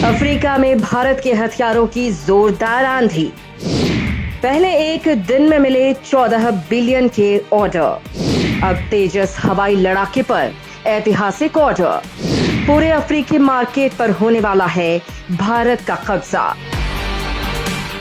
Africa में भारत के हथियारों की जोरदार आंधी। पहले एक दिन में मिले 14 बिलियन के ऑर्डर। अब तेजस हवाई लड़ाके पर ऐतिहासिक ऑर्डर। पूरे अफ्रीकी मार्केट पर होने वाला है भारत का कब्जा।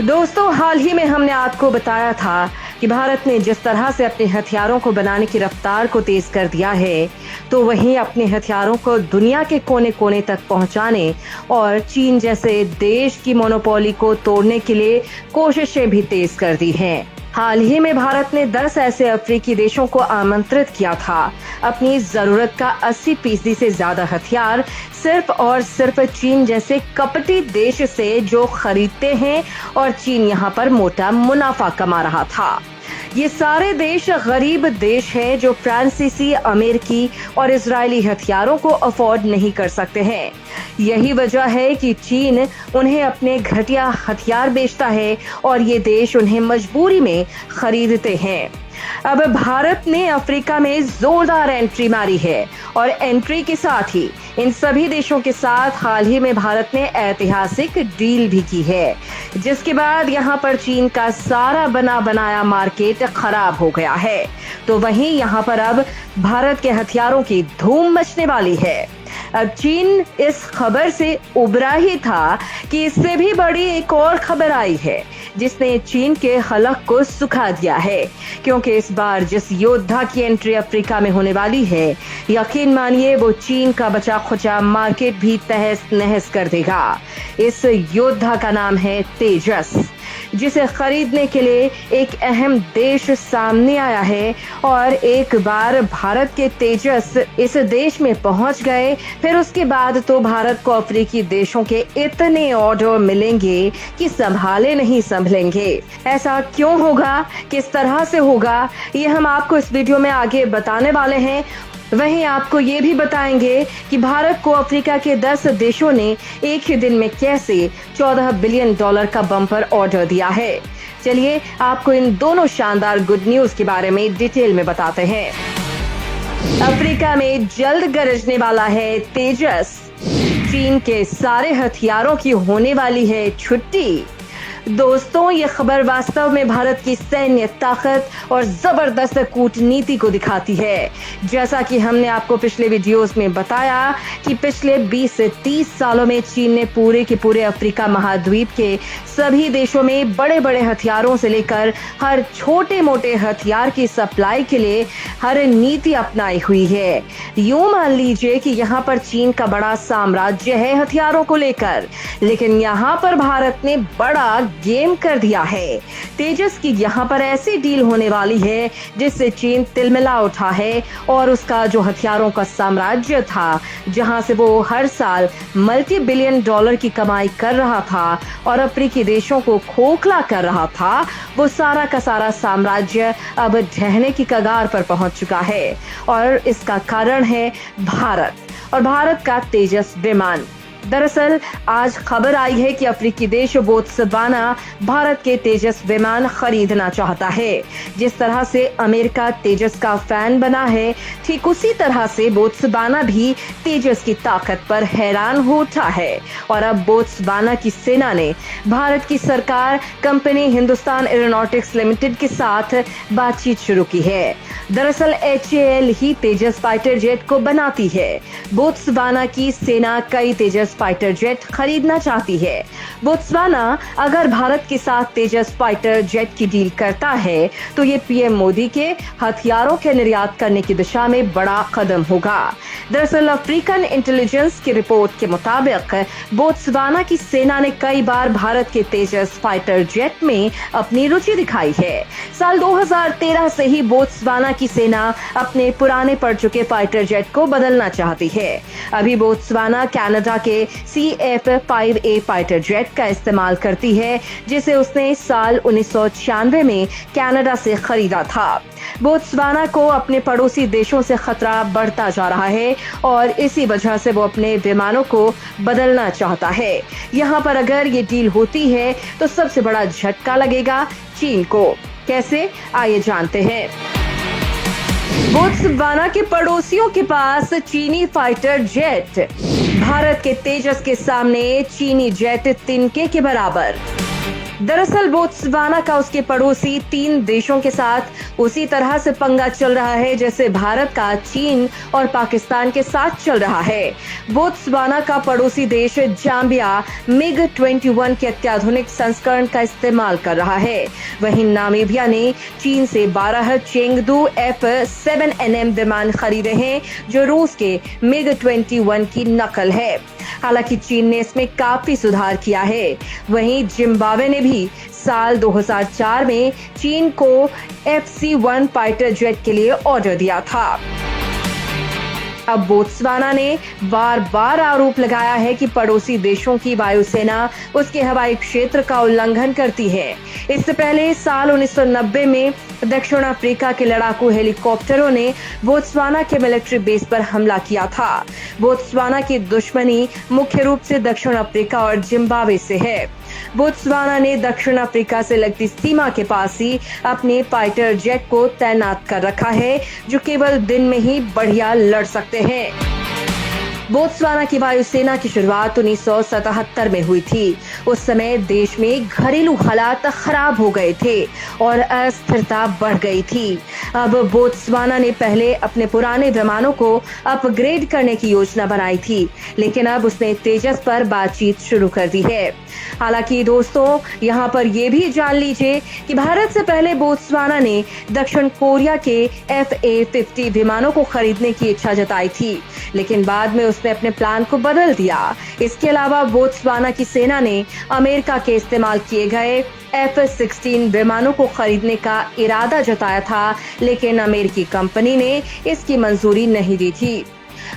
दोस्तों, हाल ही में हमने आपको बताया था कि भारत ने जिस तरह से अपने हथियारों को बनाने की रफ्तार को तेज कर दिया है, तो वहीं अपने हथियारों को दुनिया के कोने कोने तक पहुंचाने और चीन जैसे देश की मोनोपोली को तोड़ने के लिए कोशिशें भी तेज कर दी हैं। हाल ही में भारत ने 10 ऐसे अफ्रीकी देशों को आमंत्रित किया था अपनी जरूरत का 80% से ज्यादा हथियार सिर्फ और सिर्फ चीन जैसे कपटी देश से जो खरीदते हैं, और चीन यहाँ पर मोटा मुनाफा कमा रहा था। ये सारे देश गरीब देश हैं जो फ्रांसीसी, अमेरिकी और इजरायली हथियारों को अफोर्ड नहीं कर सकते हैं। यही वजह है कि चीन उन्हें अपने घटिया हथियार बेचता है और ये देश उन्हें मजबूरी में खरीदते हैं। अब भारत ने अफ्रीका में जोरदार एंट्री मारी है और एंट्री के साथ ही इन सभी देशों के साथ हाल ही में भारत ने ऐतिहासिक डील भी की है, जिसके बाद यहाँ पर चीन का सारा बना बनाया मार्केट खराब हो गया है। तो वहीं यहाँ पर अब भारत के हथियारों की धूम मचने वाली है। अब चीन इस खबर से उबरा ही था कि इससे भी बड़ी एक और खबर आई है जिसने चीन के हलक को सुखा दिया है, क्योंकि इस बार जिस योद्धा की एंट्री अफ्रीका में होने वाली है, यकीन मानिए वो चीन का बचा खुचा मार्केट भी तहस नहस कर देगा। इस योद्धा का नाम है तेजस, जिसे खरीदने के लिए एक अहम देश सामने आया है। और एक बार भारत के तेजस इस देश में पहुंच गए, फिर उसके बाद तो भारत को अफ्रीकी देशों के इतने ऑर्डर मिलेंगे कि संभाले नहीं संभलेंगे। ऐसा क्यों होगा, किस तरह से होगा, ये हम आपको इस वीडियो में आगे बताने वाले हैं। वहीं आपको ये भी बताएंगे कि भारत को अफ्रीका के 10 देशों ने एक ही दिन में कैसे 14 बिलियन डॉलर का बम्पर ऑर्डर दिया है। चलिए आपको इन दोनों शानदार गुड न्यूज के बारे में डिटेल में बताते हैं। अफ्रीका में जल्द गरजने वाला है तेजस। चीन के सारे हथियारों की होने वाली है छुट्टी। दोस्तों, ये खबर वास्तव में भारत की सैन्य ताकत और जबरदस्त कूटनीति को दिखाती है। जैसा कि हमने आपको पिछले वीडियोस में बताया कि पिछले 20 से 30 सालों में चीन ने पूरे के पूरे अफ्रीका महाद्वीप के सभी देशों में बड़े बड़े हथियारों से लेकर हर छोटे मोटे हथियार की सप्लाई के लिए हर नीति अपनाई हुई है। यूं मान लीजिए कि यहाँ पर चीन का बड़ा साम्राज्य है हथियारों को लेकर, लेकिन यहाँ पर भारत ने बड़ा गेम कर दिया है। तेजस की यहाँ पर ऐसी डील होने वाली है जिससे चीन तिलमिला उठा है और उसका जो हथियारों का साम्राज्य था, जहां से वो हर साल मल्टी बिलियन डॉलर की कमाई कर रहा था और अफ्रीकी देशों को खोखला कर रहा था, वो सारा का सारा साम्राज्य अब ढहने की कगार पर पहुंच चुका है। और इसका कारण है भारत और भारत का तेजस विमान। दरअसल आज खबर आई है कि अफ्रीकी देश बोत्सवाना भारत के तेजस विमान खरीदना चाहता है। जिस तरह से अमेरिका तेजस का फैन बना है, ठीक उसी तरह से बोत्सवाना भी तेजस की ताकत पर हैरान हो उठा है। और अब बोत्सवाना की सेना ने भारत की सरकार कंपनी हिंदुस्तान एरोनॉटिक्स लिमिटेड के साथ बातचीत शुरू की है। दरअसल HAL ही तेजस फाइटर जेट को बनाती है। बोत्सवाना की सेना कई तेजस फाइटर जेट खरीदना चाहती है। बोत्सवाना अगर भारत के साथ तेजस फाइटर जेट की डील करता है तो ये PM मोदी के हथियारों के निर्यात करने की दिशा में बड़ा कदम होगा। दरअसल अफ्रीकन इंटेलिजेंस की रिपोर्ट के मुताबिक बोत्सवाना की सेना ने कई बार भारत के तेजस फाइटर जेट में अपनी रुचि दिखाई है। साल 2013 से ही बोत्सवाना की सेना अपने पुराने पड़ चुके फाइटर जेट को बदलना चाहती है। अभी बोत्सवाना कनाडा के CF-5A फाइटर जेट का इस्तेमाल करती है, जिसे उसने साल 1996 में कनाडा से खरीदा था। बोत्सवाना को अपने पड़ोसी देशों से खतरा बढ़ता जा रहा है और इसी वजह से वो अपने विमानों को बदलना चाहता है। यहाँ पर अगर ये डील होती है तो सबसे बड़ा झटका लगेगा चीन को। कैसे, आइए जानते हैं। बोत्सवाना के पड़ोसियों के पास चीनी फाइटर जेट भारत के तेजस के सामने चीनी जेट तिनके के बराबर। दरअसल बोत्सवाना का उसके पड़ोसी 3 देशों के साथ उसी तरह से पंगा चल रहा है जैसे भारत का चीन और पाकिस्तान के साथ चल रहा है। बोत्सवाना का पड़ोसी देश जाम्बिया MiG-21 के अत्याधुनिक संस्करण का इस्तेमाल कर रहा है। वहीं नामीबिया ने चीन से 12 चेंगदू F-7NM विमान खरीदे हैं जो रूस के MiG-21 की नकल है। हालांकि चीन ने इसमें काफी सुधार किया है। वहीं जिम्बाब्वे ने भी साल 2004 में चीन को FC-1 फाइटर जेट के लिए ऑर्डर दिया था। अब बोत्सवाना ने बार बार आरोप लगाया है कि पड़ोसी देशों की वायुसेना उसके हवाई क्षेत्र का उल्लंघन करती है। इससे पहले साल 1990 में दक्षिण अफ्रीका के लड़ाकू हेलीकॉप्टरों ने बोत्सवाना के मिलिट्री बेस पर हमला किया था। बोत्सवाना की दुश्मनी मुख्य रूप से दक्षिण अफ्रीका और जिम्बाब्वे से है। बोत्सवाना ने दक्षिण अफ्रीका से लगती सीमा के पास ही अपने फाइटर जेट को तैनात कर रखा है जो केवल दिन में ही बढ़िया लड़ सकते हैं। बोत्सवाना की वायुसेना की शुरुआत 1977 में हुई थी। उस समय देश में घरेलू हालात खराब हो गए थे और अस्थिरता बढ़ गई थी। अब बोत्सवाना ने पहले अपने पुराने विमानों को अपग्रेड करने की योजना बनाई थी, लेकिन अब उसने तेजस पर बातचीत शुरू कर दी है। हालांकि दोस्तों, यहाँ पर यह भी जान लीजिए कि भारत से पहले बोत्सवाना ने दक्षिण कोरिया के FA-50 विमानों को खरीदने की इच्छा जताई थी, लेकिन बाद में उसने अपने प्लान को बदल दिया। इसके अलावा बोत्सवाना की सेना ने अमेरिका के इस्तेमाल किए गए F-16 विमानों को खरीदने का इरादा जताया था, लेकिन अमेरिकी कंपनी ने इसकी मंजूरी नहीं दी थी।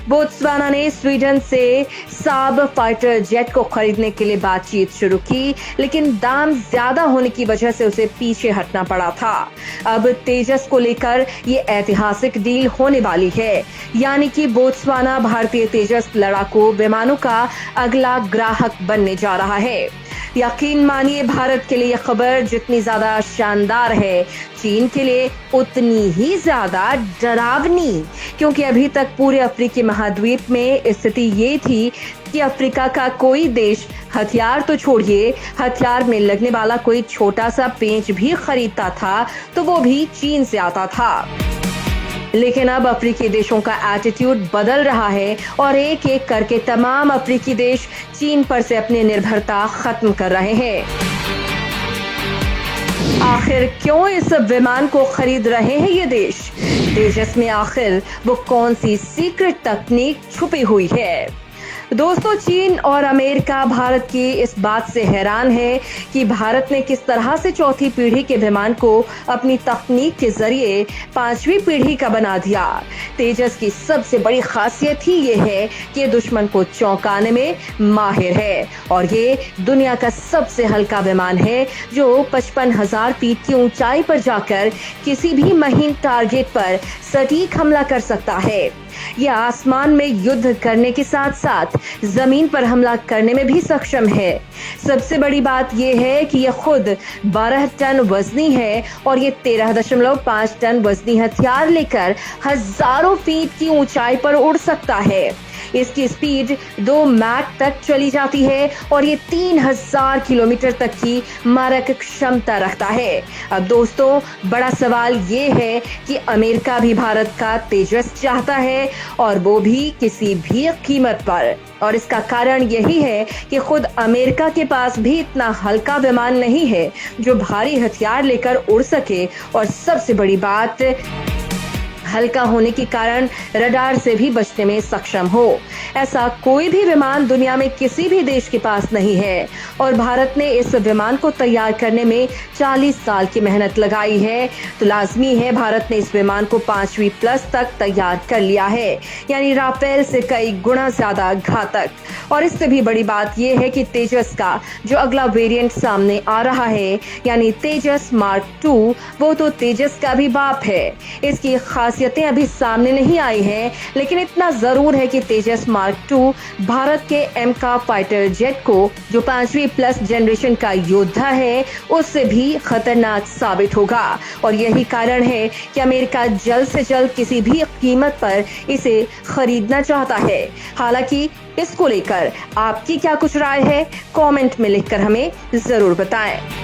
बोत्सवाना ने स्वीडन से साब फाइटर जेट को खरीदने के लिए बातचीत शुरू की, लेकिन दाम ज्यादा होने की वजह से उसे पीछे हटना पड़ा था। अब तेजस को लेकर ये ऐतिहासिक डील होने वाली है, यानी कि बोत्सवाना भारतीय तेजस लड़ाकू विमानों का अगला ग्राहक बनने जा रहा है। यकीन मानिए, भारत के लिए यह खबर जितनी ज्यादा शानदार है, चीन के लिए उतनी ही ज्यादा डरावनी, क्योंकि अभी तक पूरे अफ्रीकी महाद्वीप में स्थिति ये थी कि अफ्रीका का कोई देश हथियार तो छोड़िए, हथियार में लगने वाला कोई छोटा सा पेंच भी खरीदता था तो वो भी चीन से आता था। लेकिन अब अफ्रीकी देशों का एटीट्यूड बदल रहा है और एक एक करके तमाम अफ्रीकी देश चीन पर से अपनी निर्भरता खत्म कर रहे हैं। आखिर क्यों इस विमान को खरीद रहे हैं ये देश? तेजस में आखिर वो कौन सी सीक्रेट तकनीक छुपी हुई है? दोस्तों, चीन और अमेरिका भारत की इस बात से हैरान है कि भारत ने किस तरह से चौथी पीढ़ी के विमान को अपनी तकनीक के जरिए 5वीं पीढ़ी का बना दिया। तेजस की सबसे बड़ी खासियत ही ये है कि दुश्मन को चौंकाने में माहिर है और ये दुनिया का सबसे हल्का विमान है जो 55,000 फीट की ऊंचाई पर जाकर किसी भी महीन टारगेट पर सटीक हमला कर सकता है। यह आसमान में युद्ध करने के साथ साथ जमीन पर हमला करने में भी सक्षम है। सबसे बड़ी बात यह है कि यह खुद 12 टन वजनी है और ये 13.5 टन वजनी हथियार लेकर हजारों फीट की ऊंचाई पर उड़ सकता है। इसकी स्पीड 2 मैक तक चली जाती है और ये 3000 किलोमीटर तक की मारक क्षमता रखता है। अब दोस्तों, बड़ा सवाल ये है कि अमेरिका भी भारत का तेजस चाहता है और वो भी किसी भी कीमत पर, और इसका कारण यही है कि खुद अमेरिका के पास भी इतना हल्का विमान नहीं है जो भारी हथियार लेकर उड़ सके, और सबसे बड़ी बात, हल्का होने के कारण रडार से भी बचने में सक्षम हो। ऐसा कोई भी विमान दुनिया में किसी भी देश के पास नहीं है और भारत ने इस विमान को तैयार करने में 40 साल की मेहनत लगाई है, तो लाजमी है भारत ने इस विमान को 5वीं प्लस तक तैयार कर लिया है, यानी राफेल से कई गुना ज्यादा घातक। और इससे भी बड़ी बात यह है कि तेजस का जो अगला वेरिएंट सामने आ रहा है, यानी तेजस मार्क 2, वो तो तेजस का भी बाप है। इसकी खासियतें अभी सामने नहीं आई हैं, लेकिन इतना जरूर है कि तेजस मार्क II भारत के एमका फाइटर जेट को, जो 5वीं प्लस जनरेशन का योद्धा है, उससे भी खतरनाक साबित होगा। और यही कारण है कि अमेरिका जल्द से जल्द किसी भी कीमत पर इसे खरीदना चाहता है। हालांकि इसको लेकर आपकी क्या कुछ राय है, कमेंट में लिखकर हमें जरूर बताएं।